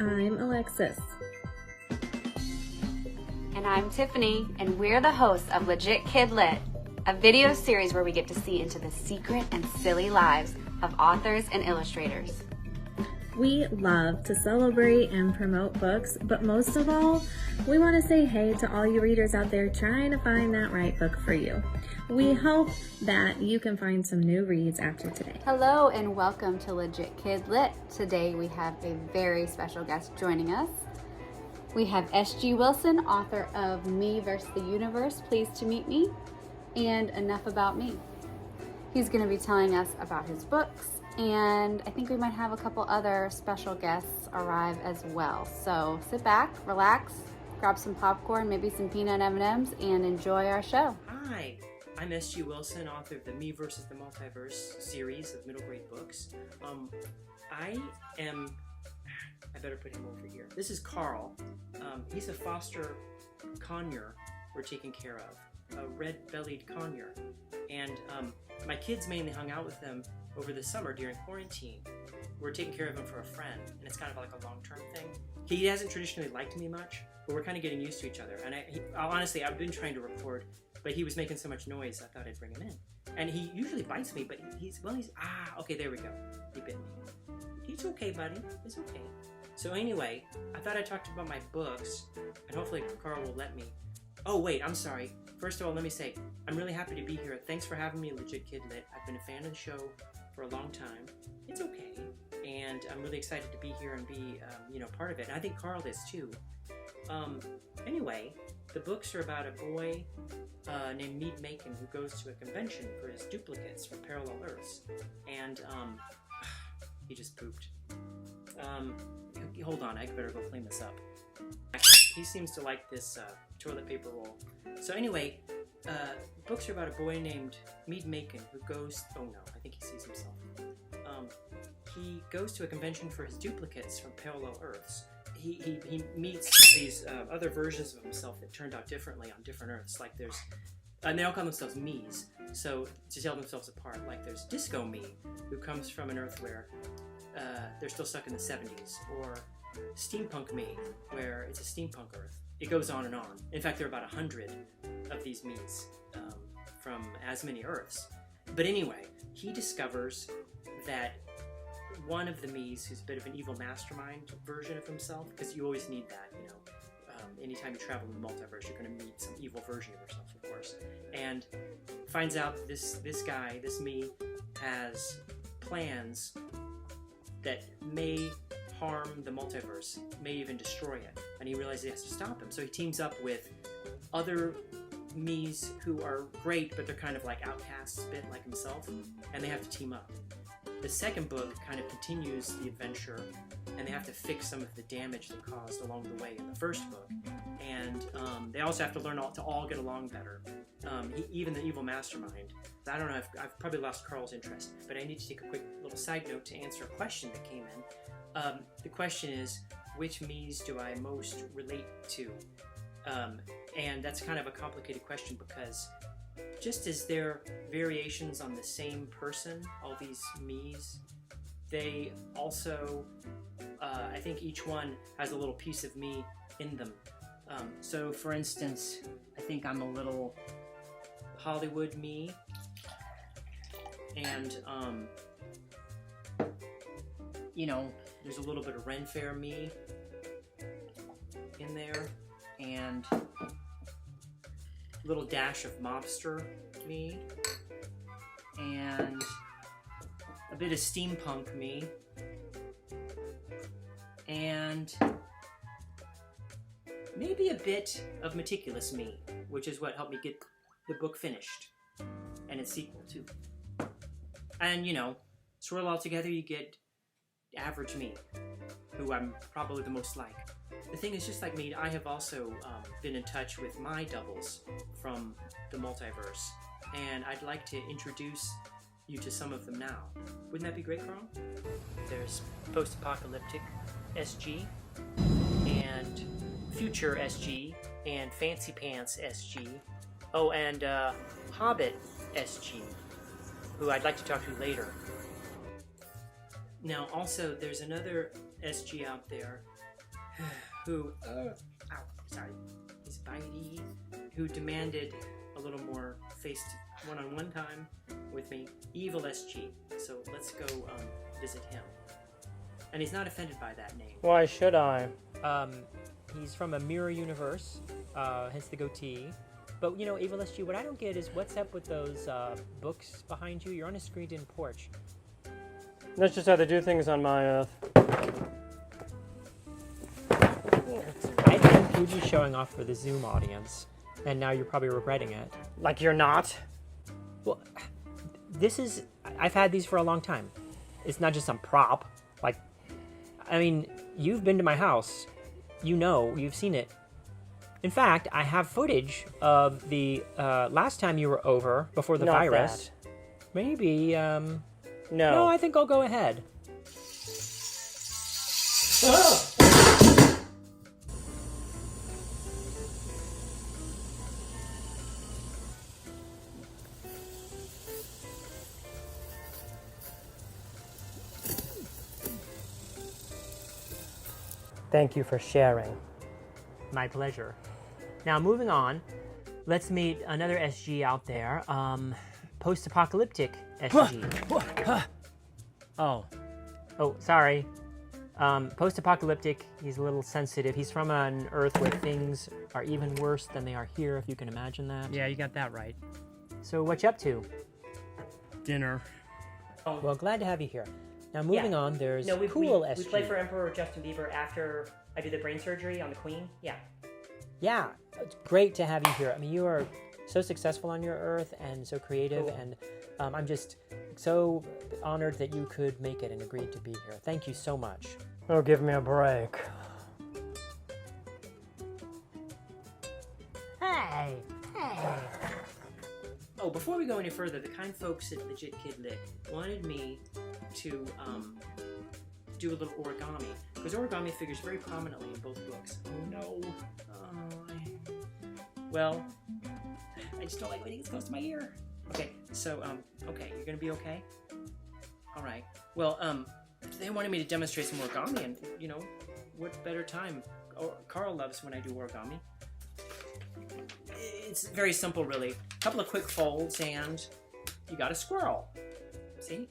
I'm Alexis. And I'm Tiffany, and we're the hosts of Legit KidLit, a video series where we get to see into the secret and silly lives of authors and illustrators. We love to celebrate and promote books, but most of all, we want to say hey to all you readers out there trying to find that right book for you. We hope that you can find some new reads after today. Hello and welcome to Legit KidLit. Today we have a very special guest joining us. We have S.G. Wilson, author of Me vs. the Universe, Pleased to Meet Me, and Enough About Me. He's going to be telling us about his books, and I think we might have a couple other special guests arrive as well. So sit back, relax, grab some popcorn, maybe some peanut M&Ms, and enjoy our show. Hi, I'm S.G. Wilson, author of the Me vs. the Multiverse series of middle grade books. I better put him over here. This is Carl. He's a foster conure we're taking care of, a red-bellied conure. And my kids mainly hung out with them over the summer during quarantine. We're taking care of him for a friend, and it's kind of like a long-term thing. He hasn't traditionally liked me much, but we're kind of getting used to each other. And honestly, I've been trying to record, but he was making so much noise, I thought I'd bring him in. And he usually bites me, but okay, there we go. He bit me. It's okay, buddy. It's okay. So anyway, I thought I'd talk about my books, and hopefully Carl will let me. Oh wait, I'm sorry. First of all, let me say, I'm really happy to be here. Thanks for having me, Legit KidLit. I've been a fan of the show for a long time. It's okay. And I'm really excited to be here and be, part of it. And I think Carl is too. Anyway, the books are about a boy named Mead Macon who goes to a convention for his duplicates from parallel Earths. And, he just pooped. Hold on, I better go clean this up. He seems to like this toilet paper roll. So anyway, books are about a boy named Mead Macon who goes... Oh no, I think he sees himself. He goes to a convention for his duplicates from parallel Earths. He meets these other versions of himself that turned out differently on different Earths. Like there's... And they all call themselves me's, so to tell themselves apart. Like there's Disco Me, who comes from an Earth where they're still stuck in the 70s, or Steampunk Me, where it's a steampunk Earth. It goes on and on. In fact, there are about 100 of these me's from as many Earths. But anyway, he discovers that one of the me's, who's a bit of an evil mastermind version of himself, because you always need that, anytime you travel in the multiverse, you're going to meet some evil version of yourself, of course. And finds out this guy, this me, has plans that may harm the multiverse, may even destroy it. And he realizes he has to stop him. So he teams up with other me's who are great, but they're kind of like outcasts, a bit like himself, and they have to team up. The second book kind of continues the adventure, and they have to fix some of the damage they caused along the way in the first book. And they also have to learn to all get along better. Even the evil mastermind. I don't know, I've probably lost Carl's interest, but I need to take a quick little side note to answer a question that came in. The question is, which me's do I most relate to? And that's kind of a complicated question because just as they're variations on the same person, all these me's, they also, I think each one has a little piece of me in them. So for instance, I think I'm a little Hollywood me, and there's a little bit of Ren Fair me in there, and a little dash of mobster me, and a bit of steampunk me, and maybe a bit of meticulous me, which is what helped me get the book finished, and its sequel too. And swirl all together, you get average me, who I'm probably the most like. The thing is, just like me, I have also been in touch with my doubles from the multiverse, and I'd like to introduce you to some of them now. Wouldn't that be great, Carl? There's post-apocalyptic SG, and future SG, and fancy pants SG. Oh, and Hobbit SG, who I'd like to talk to later. Now, also, there's another SG out there who, he's bitey, who demanded a little more faced one-on-one time with me, Evil SG. So let's go visit him. And he's not offended by that name. Why should I? He's from a mirror universe, hence the goatee. But, you know, Evil SG, what I don't get is what's up with those books behind you? You're on a screened-in porch. That's just how they do things on my Earth. I think Fuji's showing off for the Zoom audience, and now you're probably regretting it. Like you're not? Well, I've had these for a long time. It's not just some prop. Like, I mean, you've been to my house. You know, you've seen it. In fact, I have footage of the last time you were over before the virus. That. Maybe, No, I think I'll go ahead. Thank you for sharing. My pleasure. Now, moving on, let's meet another SG out there. Post-apocalyptic SG. Oh. Oh, sorry. Post-apocalyptic, he's a little sensitive. He's from an Earth where things are even worse than they are here, if you can imagine that. Yeah, you got that right. So what you up to? Dinner. Well, glad to have you here. Now, moving on, there's we SG. We play for Emperor Justin Bieber after I do the brain surgery on the Queen. Yeah. Yeah, it's great to have you here. I mean, you are so successful on your Earth and so creative, and I'm just so honored that you could make it and agreed to be here. Thank you so much. Oh, give me a break. Hey! Oh, before we go any further, the kind folks at Legit KidLit wanted me to do a little origami, because origami figures very prominently in both books. Oh no. Well, I just don't like when it gets close to my ear. Okay, so, okay, you're gonna be okay? Alright. Well, they wanted me to demonstrate some origami, and, you know, what better time? Carl loves when I do origami. It's very simple, really. A couple of quick folds, and you got a squirrel. See?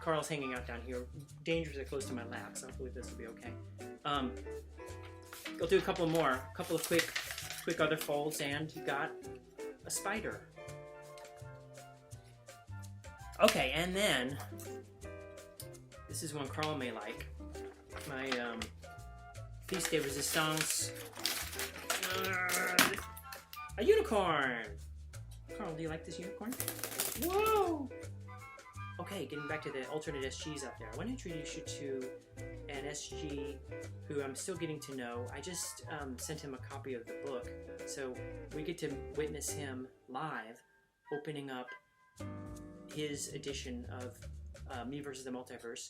Carl's hanging out down here, dangerously close to my lap, so hopefully this will be okay. Go through a couple more, a couple of quick other folds, and you got a spider. Okay, and then this is one Carl may like. My piece de resistance. A unicorn! Carl, do you like this unicorn? Whoa! Okay, getting back to the alternate SGs out there. I want to introduce you to an SG who I'm still getting to know. I just sent him a copy of the book, so we get to witness him live opening up his edition of Me vs. the Multiverse.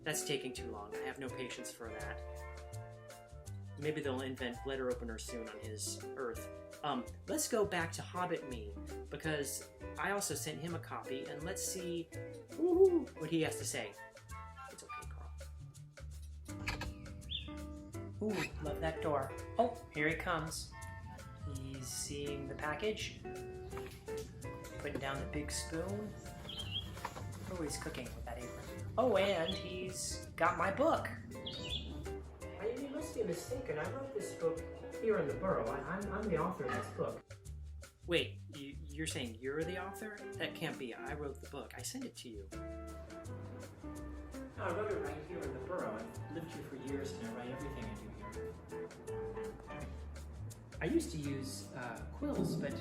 That's taking too long. I have no patience for that. Maybe they'll invent letter openers soon on his Earth. Let's go back to Hobbit Me, because I also sent him a copy, and let's see what he has to say. It's okay, Carl. Ooh, love that door. Oh, here he comes. He's seeing the package. Putting down the big spoon. Oh, he's cooking with that apron. Oh, and he's got my book. You must be mistaken. I wrote this book here in the Burrow. I'm the author of this book. Wait, you're saying you're the author? That can't be. I wrote the book. I sent it to you. No, I wrote it right here in the Burrow. I've lived here for years and I write everything I do here. I used to use quills, but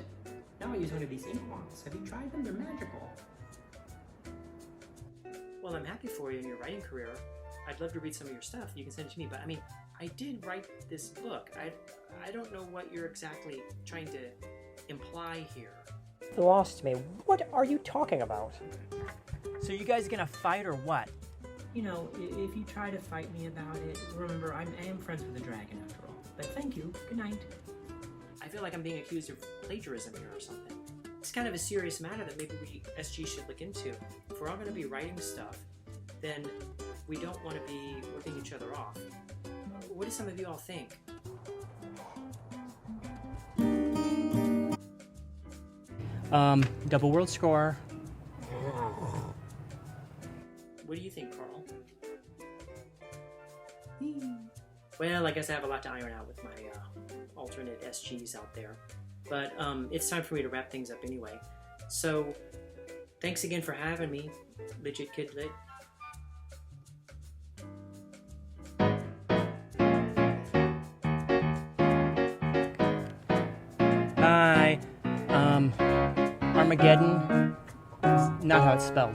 now I use one of these ink wands. Have you tried them? They're magical. Well, I'm happy for you in your writing career. I'd love to read some of your stuff. You can send it to me, but I mean, I did write this book. I don't know what you're exactly trying to imply here. You lost me. What are you talking about? So you guys gonna fight or what? You know, if you try to fight me about it, remember, I am friends with the dragon after all. But thank you. Good night. I feel like I'm being accused of plagiarism here or something. It's kind of a serious matter that maybe we SG should look into. If we're all going to be writing stuff, then we don't want to be ripping each other off. What do some of you all think? Double world score. What do you think, Carl? Well, I guess I have a lot to iron out with my alternate SGs out there. But it's time for me to wrap things up anyway. So, thanks again for having me, Legit KidLit. Hi. Armageddon. Not how it's spelled.